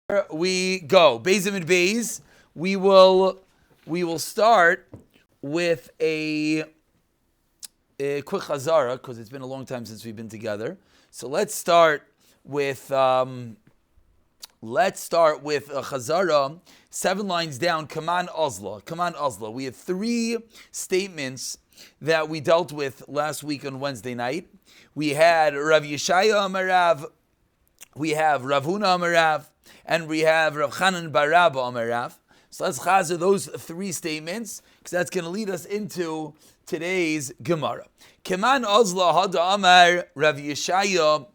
We go. Beis and Beis. We will start with a quick chazara because it's been a long time since we've been together. So let's start with a chazara 7 lines down. Kaman Ozla. We had 3 statements that we dealt with last week on Wednesday night. We had Rav Yeshaya Amarav, we have Rav Huna Amarav, and we have Rav Chanan bar Rabba Amarav. So let's chazer those 3 statements, because that's going to lead us into today's Gemara. Keman Ozla Hada Amar Rav Yeshaya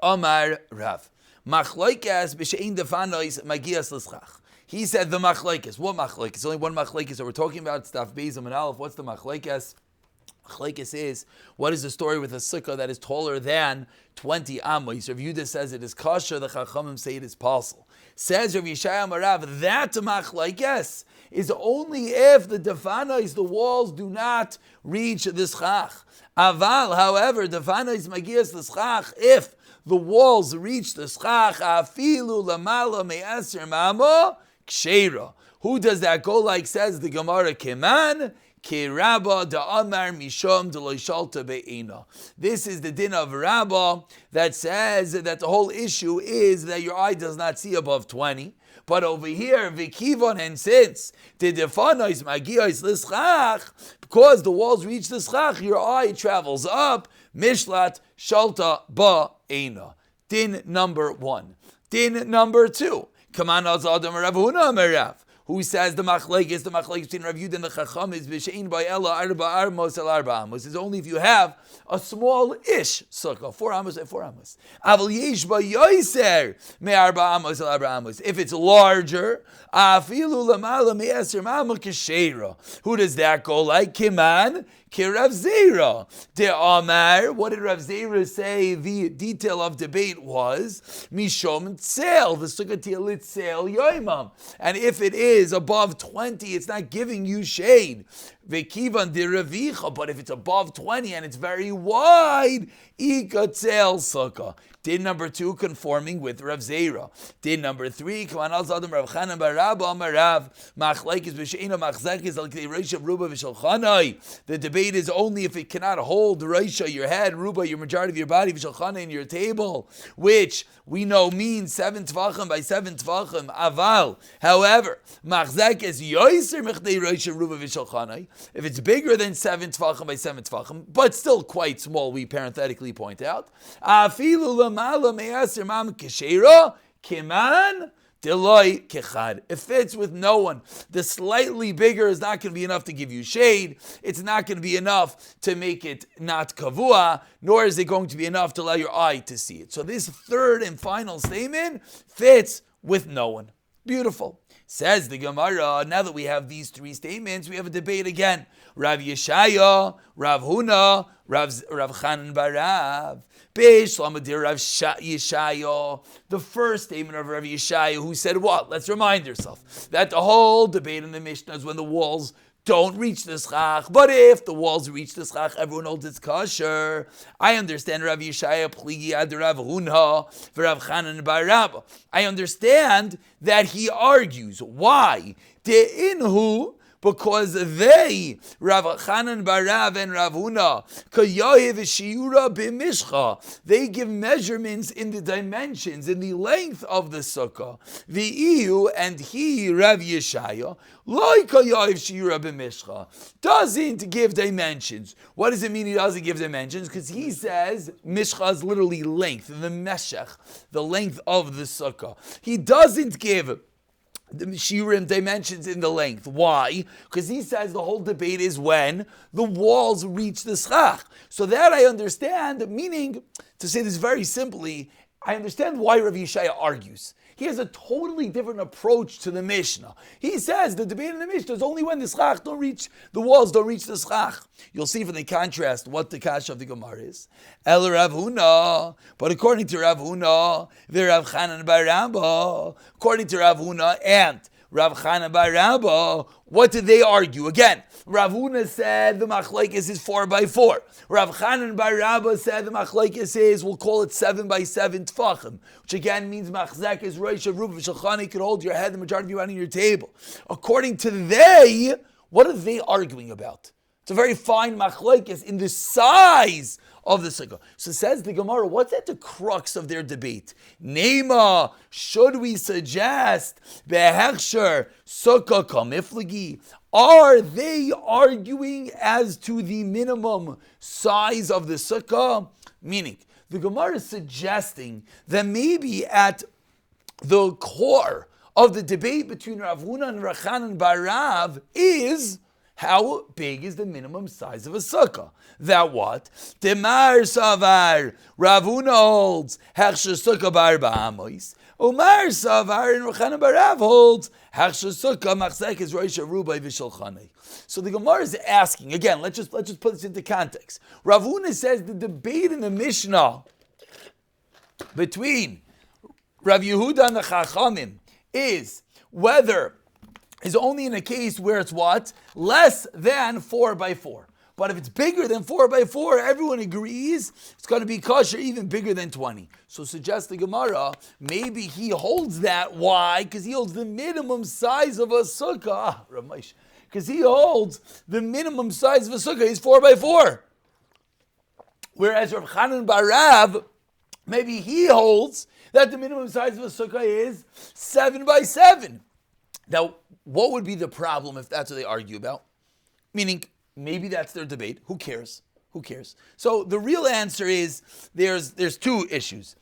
Amar Rav. Machlokes b'she'ein defanois magias l'schach. He said the machlokes. What machlokes? Only one machlokes that we're talking about. Staf Beizam and Aleph. What's the machlokes? Machlokes is, what is the story with a sukkah that is taller than 20 amos? Rav Yehuda says it is kosher. The Chachamim say it is possible. Says Rav Yeshaya Marav, that machlokes is only if the defanos, the walls, do not reach the schach. Aval, however, defanos magias the schach, if the walls reach the schach, afilu lamala me'aser mamo ksheira. Who does that go like? Says the Gemara, Keman Rabba da Amar Mishom de Loishalta Be'ina. This is the din of Rabba that says that the whole issue is that your eye does not see above 20. But over here, Vikivon, and since the defanois magios l'schach, because the walls reach the schach, your eye travels up. Mishlat Shalta Ba'ina. Din number 1. Din number 2. Kaman Azadam Rav Huna Merav. Who says the machlekes between Rav Yehuda and the Chacham is b'shein by Ella arba amos el arba amos. Is only if you have a small-ish sukkah, 4 amos and 4 amos. Aval yesh ba yoser me arba amos el arba amos. If it's larger, afilu lamala me eser mama k'sheira. Who does that go like? Kiman Rav Zera. De Amar, what did Rav Zera say? The detail of debate was Mishom Tzel, the Sukkah Tzilit Tzel Yoimam. And if it is above 20, it's not giving you shade. Vekivan de Ravicha, but if it's above 20 and it's very wide, Ika Tzel Sukkah. Din number 2, conforming with Rav Zera. Din number 3, Kaman Zadam Rav Chanan bar Rabba Amarav, Machlekes b'sheina Machzekes al K'dei Reisha Ruba v'Shalchanai. The debate is only if it cannot hold Reisha, your head, Ruba, your majority of your body, v'Shalchanai, in your table, which we know means 7 tvachim by 7 tvachim. Aval, however, Machzekes Yoiser Mechdei Reisha Ruba v'Shalchanai. If it's bigger than 7 tvachim by 7 tvachim, but still quite small, we parenthetically point out, Afilu Mala me'aser mam keshera kiman deloy kechad. It fits with no one. The slightly bigger is not going to be enough to give you shade. It's not going to be enough to make it not kavua, nor is it going to be enough to allow your eye to see it. So this third and final statement fits with no one. Beautiful. Says the Gemara, now that we have these 3 statements, we have a debate again. Rav Yeshaya, Rav Huna, Rav Chanan bar Rav. Rav Yeshaya, the first statement of Rav Yeshaya, who said what? Let's remind ourselves that the whole debate in the Mishnah is when the walls don't reach the schach, but if the walls reach the schach, everyone holds it's kosher. I understand Rav Yeshaya pligi ad Rav Huna v'Rav Chanan bar Rabba. I understand that he argues. Why? De'inhu, because they, Rav Chanan bar Rav and Rav Huna, kayayev shiura b'mishcha, they give measurements in the dimensions, in the length of the sukkah. The iu, and he, Rav Yeshaya, like kayayev shiura b'mishcha, doesn't give dimensions. What does it mean he doesn't give dimensions? Because he says mishcha is literally length, the meshech, the length of the sukkah. He doesn't give the shiurim dimensions in the length. Why? Because he says the whole debate is when the walls reach the schach. So that I understand, meaning, to say this very simply, I understand why Rav Yeshaya argues. He has a totally different approach to the Mishnah. He says the debate in the Mishnah is only when the walls don't reach the schach. You'll see from the contrast what the kasha of the Gemara is. El Rav Huna, but according to Rav Huna, the Rav Chanan bar Rabba, according to Rav Huna and Rav Chana bar Rabba, what did they argue? Again, Rav Huna said the machlekes is 4x4. Rav Chanan bar Rabba said the machlekes is, we'll call it 7x7 tfachim, which again means machzek is Rosh Ruba V'Shulchan, could hold your head, the majority of you on your table. According to they, what are they arguing about? It's a very fine machlekes in the size of the sukkah. So says the Gemara, what's at the crux of their debate? Nema, should we suggest behechsher sukkah kamiflagi? Are they arguing as to the minimum size of the sukkah? Meaning, the Gemara is suggesting that maybe at the core of the debate between Rav Huna and Rav Chanan bar Rav is how big is the minimum size of a sukkah? That what? Demar savar, Rav Huna holds hechsher sukkah bar ba'amois. Umar savar and Rav Chanan bar Rav holds hechsher sukkah machzek is Rosh Rubai V'Shulchan. So the Gemara is asking again. Let's just put this into context. Rav Huna says the debate in the Mishnah between Rav Yehuda and the Chachamim is whether is only in a case where it's what? Less than 4x4. But if it's bigger than 4x4, everyone agrees it's going to be kosher even bigger than 20. So suggests the Gemara, maybe he holds that. Why? Because he holds the minimum size of a sukkah. Ramesh. Because he holds the minimum size of a sukkah is 4x4. Whereas Rav Chanan bar Rav, maybe he holds that the minimum size of a sukkah is 7x7. Now, what would be the problem if that's what they argue about? Meaning, maybe that's their debate. Who cares? Who cares? So the real answer is there's two issues.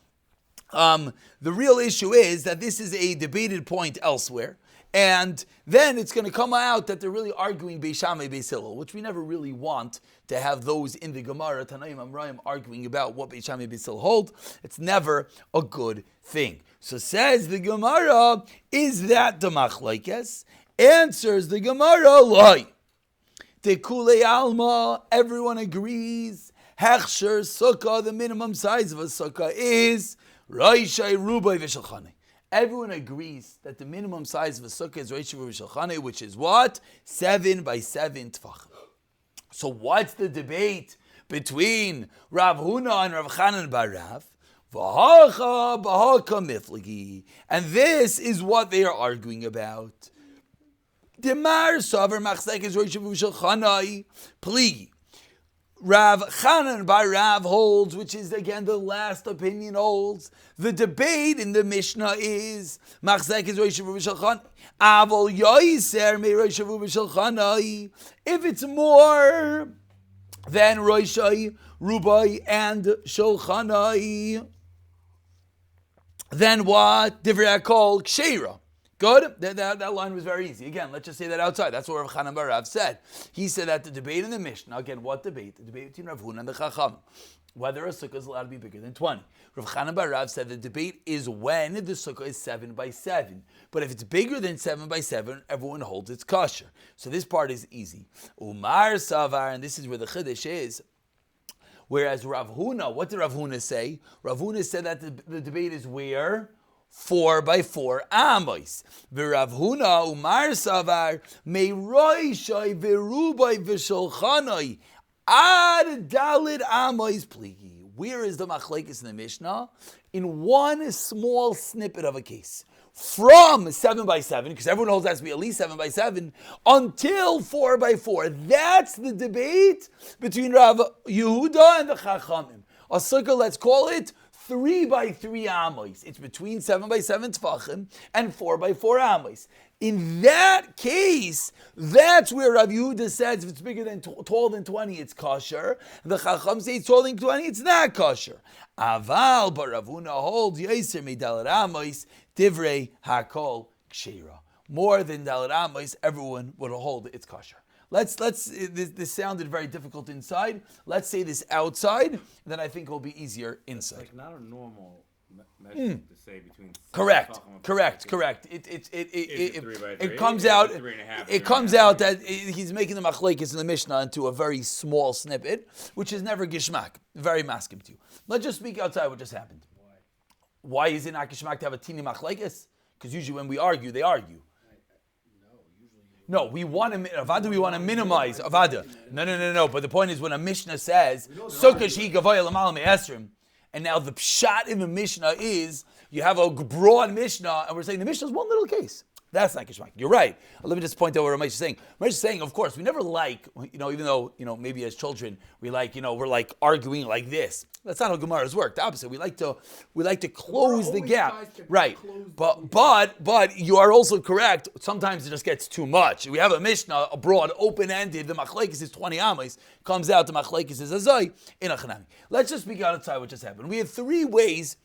The real issue is that this is a debated point elsewhere. And then it's going to come out that they're really arguing Beis Shammai, Beis Hillel, which we never really want to have those in the Gemara, Tanaim, Amrayim, arguing about what Beis Shammai, Beis Hillel hold. It's never a good thing. So says the Gemara, is that the machlekes? Answers the Gemara, loy. Tekule alma, everyone agrees. Hechsher sukkah, the minimum size of a sukkah is Roshai Rubai V'Shulchan. Everyone agrees that the minimum size of a sukkah is Roshai Rubai V'Shulchan, which is what? 7x7 tfachim. So what's the debate between Rav Huna and Rav Chanan bar Rav? And this is what they are arguing about. Demar savar machzek is Rosh Hashanah pligi. Rav Chanan bar Rav holds, which is again the last opinion holds. The debate in the Mishnah is machzek is Rosh Hashanah. Avol yoiser me Rosh Hashanah. If it's more than Roshai, Rubai, and Shulchanai, then what? Divrei Hakol Ksheira. Good? That line was very easy. Again, let's just say that outside. That's what Rav Chanan bar Rav said. He said that the debate in the Mishnah, again, what debate? The debate between Rav Huna and the Chacham. Whether a sukkah is allowed to be bigger than 20. Rav Chanan bar Rav said the debate is when the sukkah is 7x7. But if it's bigger than 7x7, everyone holds it's kosher. So this part is easy. Umar Savar, and this is where the Chiddush is. Whereas Rav Huna, what did Rav Huna say? Rav Huna said that the debate is where? 4x4 amos. V'Rav Huna Umar Savar Meroishai V'Rubai V'Shulchanai Ad Dalid Amos Pligi. Where is the machlekes in the Mishnah? In one small snippet of a case. From 7x7, because everyone holds that to be at least 7x7, until 4x4. That's the debate between Rav Yehuda and the Chachamim. A sukkah, let's call it 3x3 amos. It's between 7x7 tfachim and 4x4 amos. In that case, that's where Rav Yehuda says if it's bigger than taller than 20, it's kosher. The Chacham say it's taller than 20, it's not kosher. Aval, but Rav Huna holds Yaiser Medalat Amos Divrei Hakol Ksheira. More than Dalat Amos, everyone would hold it's kosher. This sounded very difficult inside. Let's say this outside, then I think it will be easier inside. It's like not a normal measurement to say between. Correct. It comes out. It comes out that he's making the machlekes in the Mishnah into a very small snippet, which is never gishmak, very maskim to you. Let's just speak outside what just happened. Why is it not gishmak to have a tini machlekes? Because usually when we argue, they argue. No, we want to avada. We want to minimize avada. No. But the point is, when a Mishnah says Sukkah she gavoya l'mal me'esrim, and now the pshat in the Mishnah is you have a broad Mishnah, and we're saying the Mishnah is one little case. That's not Kishmak. You're right. Let me just point out what Ramesh is saying. Ramesh is saying, of course, we never like, even though, maybe as children, we like, we're like arguing like this. That's not how Gemara's work. The opposite. We like to close the gap. Right. But you are also correct. Sometimes it just gets too much. We have a Mishnah, a broad, open-ended, the Machlekes is 20 Amos, comes out, the Machlekes is Azai, in a Chanami. Let's just speak outside what just happened. We had three ways.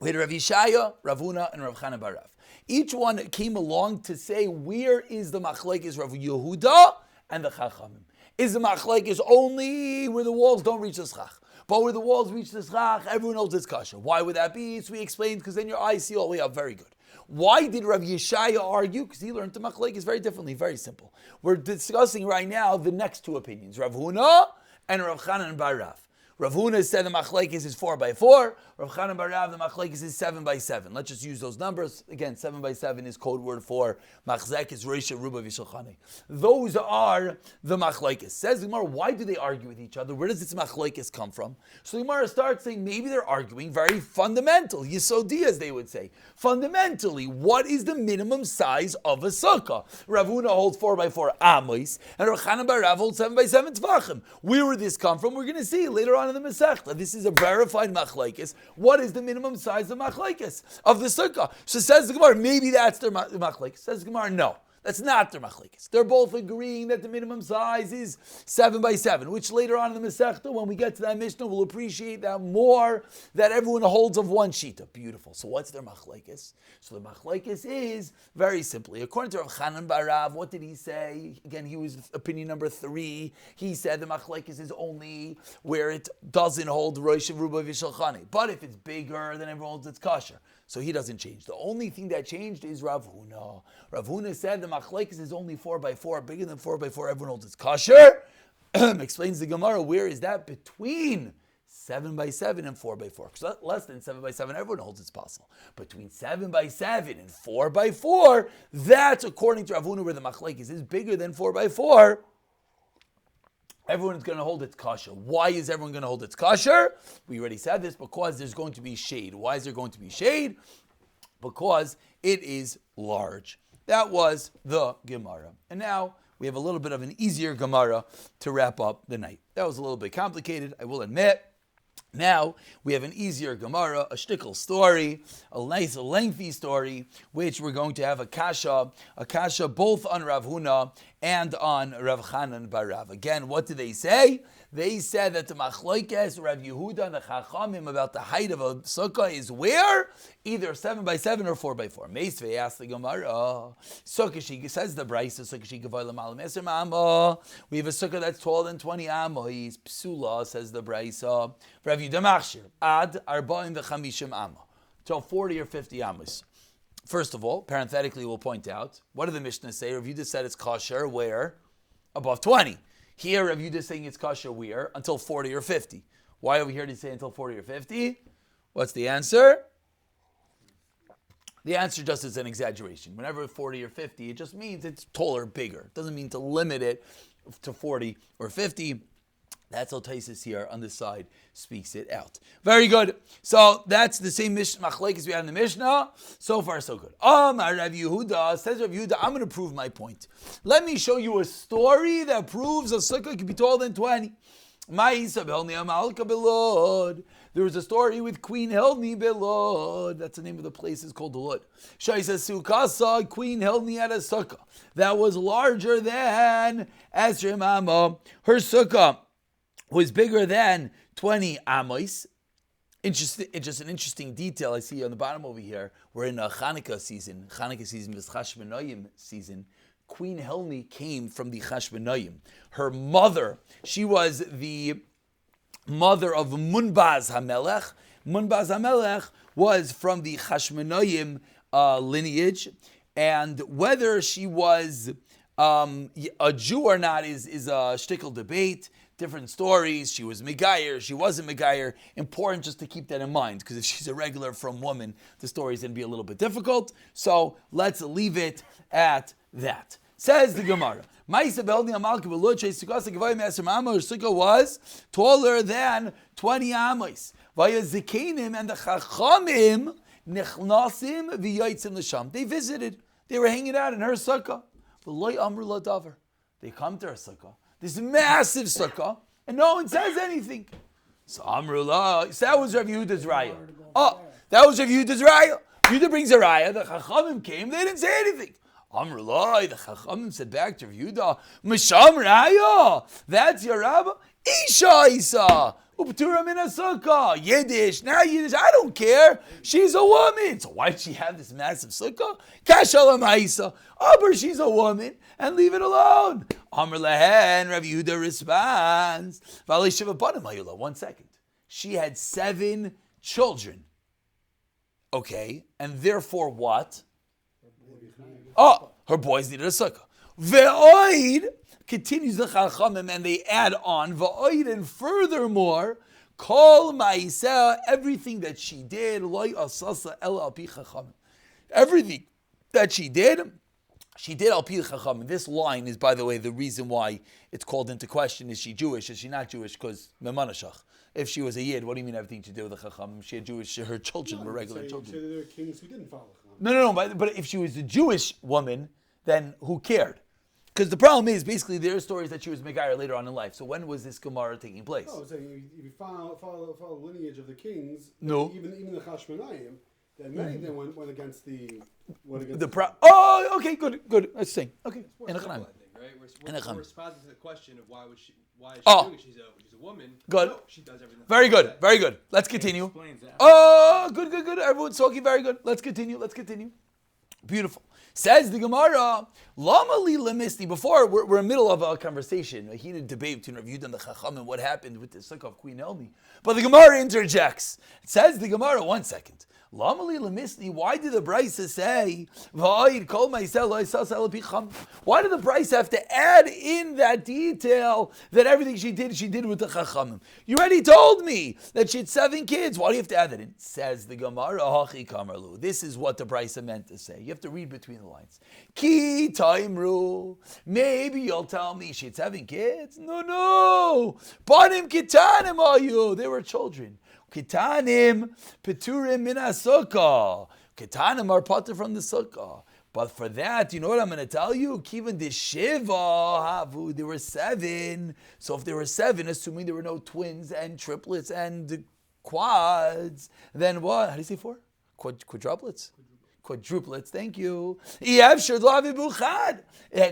We had Rav Yishaya, Rav Huna, and Rav Chanan Barav. Each one came along to say, where is the machlekes Rav Yehuda and the Chachamim? Is the machlekes only where the walls don't reach the schach? But where the walls reach the schach, everyone knows it's kasher. Why would that be? So we explained, because then your eyes see all the way up. Very good. Why did Rav Yeshaya argue? Because he learned the machlekes very differently, very simple. We're discussing right now the next two opinions, Rav Huna and Rav Chanan Barav. Rav Huna said the machlekes is 4x4. Rav Chanan Barav, the machlekes is 7x7. Let's just use those numbers. Again, 7x7 is code word for machzek, is Reisha Ruba Vishulchane. Those are the machlekes. Says the Gemara, why do they argue with each other? Where does this machlekes come from? So the Gemara starts saying maybe they're arguing very fundamental, yisodi as they would say. Fundamentally, what is the minimum size of a sukkah? Rav Huna holds 4x4 amos, and Rav Chanan Barav holds 7x7 tvachim. Where would this come from? We're going to see later on in the Masechta. This is a verified machlekes. What is the minimum size of machlekes of the sukkah? So says the Gemara, maybe that's their machlekes. Says the Gemara, no. That's not their machlekes. They're both agreeing that the minimum size is 7x7, which later on in the Masechta, when we get to that Mishnah, we'll appreciate that more, that everyone holds of one shita. Beautiful. So what's their machlekes? So the machlekes is, very simply, according to Rav Chanan Barav, what did he say? Again, he was opinion number 3. He said the machlekes is only where it doesn't hold Rosh Ruba Vishulchane. But if it's bigger, then everyone holds it's kasher. So he doesn't change. The only thing that changed is Rav Huna. Rav Huna said the machlekes is only 4x4, bigger than 4x4, everyone holds it's kasher. Explains the Gemara, where is that between 7x7 and 4x4? Because less than 7x7, everyone holds it's possible. Between 7x7 and 4x4, that's according to Rav Huna where the machlekes is bigger than 4x4. Everyone's going to hold its kasher. Why is everyone going to hold its kasher? We already said this, because there's going to be shade. Why is there going to be shade? Because it is large. That was the Gemara. And now we have a little bit of an easier Gemara to wrap up the night. That was a little bit complicated, I will admit. Now we have an easier Gemara, a shtickle story, a nice, lengthy story, which we're going to have a kasha both on Rav Huna and on Rav Chanan Barav. Again, what did they say? They said that the machlokes Rav Yehuda and the Chachamim about the height of a sukkah is where? Either 7x7 or 4x4. Meisvei asked the Gemara, sukkah she says the Brisa, sukkah she gavoy l'malam eser amma. We have a sukkah that's taller than 20 amos. Psula, says the Brisa. Rav Yehuda machshir ad arba'im v'chamishim amma. Till 40 or 50 amos. First of all, parenthetically, we'll point out, what did the Mishnah say? Rav Yehuda said it's kosher where? Above 20. Here, Rav Yehuda is saying it's kosher where? Until 40 or 50. Why over here did he say until 40 or 50? What's the answer? The answer just is an exaggeration. Whenever 40 or 50, it just means it's taller, bigger. It doesn't mean to limit it to 40 or 50. That's how Taisus here on this side speaks it out. Very good. So that's the same machlekes we had in the Mishnah. So far, so good. Rav Yehuda, says Rav Yehuda, I'm going to prove my point. Let me show you a story that proves a sukkah can be taller than 20. There was a story with Queen Helni Belod. That's the name of the place, is called the Lud. Shai says Sukkah, Queen Helni had a sukkah that was larger than Esrim Amma. Her sukkah was bigger than 20 amos. Just an interesting detail I see on the bottom over here. We're in a Chanukah season. Chanukah season is Chashmonaim season. Queen Helni came from the Chashmonaim. Her mother, she was the mother of Munbaz HaMelech. Munbaz HaMelech was from the Chashmonaim lineage. And whether she was a Jew or not is a shtickle debate. Different stories. She was Megayer, she wasn't Megayer. Important just to keep that in mind, because if she's a regular from woman, the story is going to be a little bit difficult. So let's leave it at that. Says the Gemara. Sukkah was taller than 20 amos. Vaya Zikanim and the Chachamim Nechnasim v'yotzim l'sham. They visited. They were hanging out in her sukkah. But loy amru la davar. They come to her sukkah. This massive sukkah, and no one says anything. So amru la. So that was Rav Yehuda's raya. Oh, that was Rav Yehuda's raya. Yehuda brings a raya. The Chachamim came. They didn't say anything. Amru la. The Chachamim said back to Rav Yehuda, Misham raya. That's your rabbi. Isha Isa. Uptura min sukkah. Yiddish. Now Yiddish. I don't care. She's a woman. So why did she have this massive sukkah? Kashalam Isa. Aber she's a woman. And leave it alone. Amr lehen. Rav Yehuda responds. 1 second. She had 7 children. Okay. And therefore what? Oh, her boys needed a sukkah. Ve'oid. Continues the Chachamim and they add on va'oid, and furthermore, kol ma'isa, everything that she did, loy asasa el al pi Chachamim. Everything that she did al pi Chachamim. This line is, by the way, the reason why it's called into question. Is she Jewish? Is she not Jewish? Because memanashach. If she was a yid, what do you mean everything to do with the Chachamim? She had Jewish. Her children were regular children. There were kings who didn't follow Chachamim. No. But if she was a Jewish woman, then who cared? Because the problem is, basically, there are stories that she was Megayer later on in life. So when was this Gemara taking place? Oh, so if you follow the lineage of the kings, No. even the Chashmonaim, then many of them went against the... Okay, good. Let's sing. Okay. Right? We're responding to the question of why is she doing it? She's a woman. Good. No, she does everything. Very good. Let's continue. Explains that. Oh, good. Everyone's talking very good. Let's continue. Beautiful. Says the Gemara, Lama li lemisti. Before, we're in the middle of a conversation, a heated debate between Rav Yehuda and the Chacham and what happened with the sukkah of Queen Elmi. But the Gemara interjects. It says the Gemara, 1 second. Lama li lemisti. Why did the Brisa say, V'ayid kol ma'isel lo yisas el picham? Why did the Brisa have to add in that detail that everything she did with the Chachamim? You already told me that she had 7 kids. Why do you have to add that in? Says the Gemara, Hachi kamarlu. This is what the Brisa meant to say. You have to read between the lines. Ki taimru. Maybe you'll tell me she had 7 kids. No. Banim kitanim ayu. They were children. Kitanim peturim min sukkah. Kitanim are patur from the sukkah. But for that, you know what I'm going to tell you? Kivan de shiva havu. There were 7. So if there were 7, assuming there were no twins and triplets and quads, then what? How do you say 4? Quadruplets. Thank you. It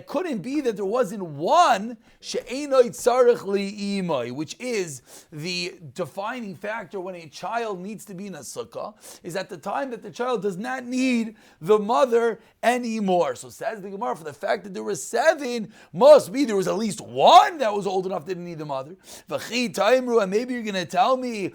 couldn't be that there wasn't one, which is the defining factor when a child needs to be in a sukkah, is at the time that the child does not need the mother anymore. So says the Gemara, for the fact that there were 7, must be there was at least one that was old enough that didn't need the mother. And maybe you're going to tell me,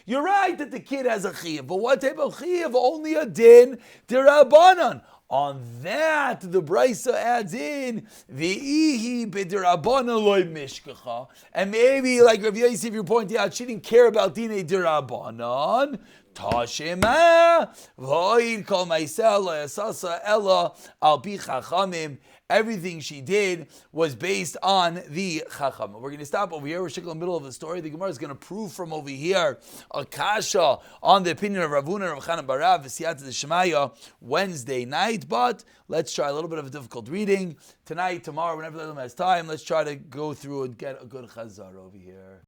you're right that the kid has a chiyuv, but what type of chiyuv? Only a din derabanan. On that, the Brisa adds in v'ihi b'derabanan loy mishkacha, and maybe like Rav Yosef, you're pointing out, she didn't care about dinei derabanan. Tashema v'oid kol ma'iseh lo yasasa ella al pi chachamim. Everything she did was based on the Chacham. We're going to stop over here. We're in the middle of the story. The Gemara is going to prove from over here a kasha on the opinion of Ravuna and Rav Chanan Barav, V'siyata D'Shemaya, Wednesday night. But let's try a little bit of a difficult reading. Tonight, tomorrow, whenever the has time, let's try to go through and get a good chazar over here.